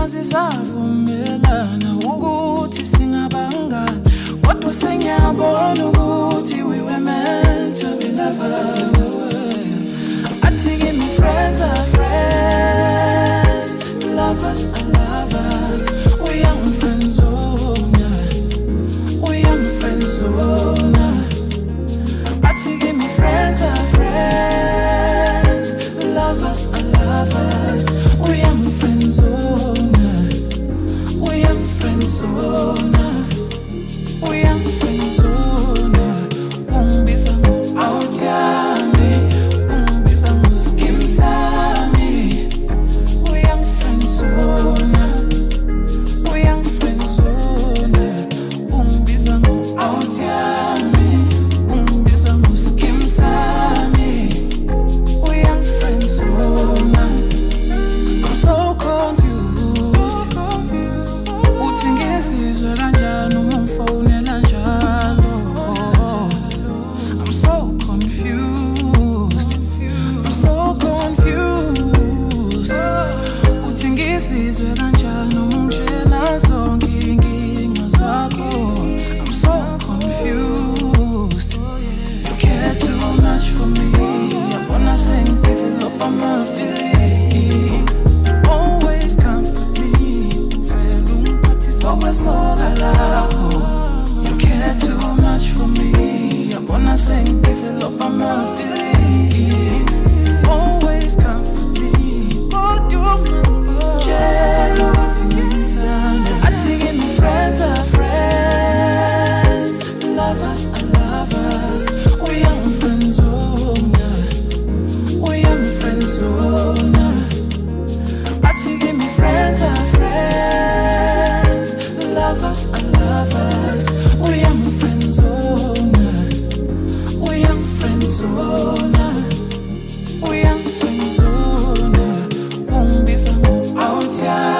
sisavumelana ukuthi singabangani, kodwa sengiyabona ukuthi we were meant to be lovers. Athi kimi friends are friends, lovers are lovers. We young friends zone, we young friends zone. Athi kimi friends are friends, lovers are lovers. We young friends zone, we young friends zone. We young friends zone. Ungibiza ngo-out yami, ungibiza ngo-skim sami. We young friends zone, we young friends zone. Ungibiza ngo-out yami, ungibiza ngo-skim sami. We young friends zone. I'm so confused. Uthi ngisizwe kanjani uma ungifonela njalo? I'm so confused. I'm so confused. Uthi ngisizwe kanjani uma ungitshela zonke inkinga zakho? I'm so confused. You care too much for me. I wanna sing, develop on my feelings. You always comfort me. Uvela ungiphathisa okwesoka lakho. You care too much for me. I wanna sing, develop on my feelings. You always comfort me. Kodwa mangitshela ukuthi ngikuthanda. Athi kimi friends are friends, lovers are lovers. We young friends zone, we young friends zone. Athi kimi friends are friends, lovers are lovers. We young friends zone, we young friends zone. We young friends zone. Ungibiza ngo-out yami.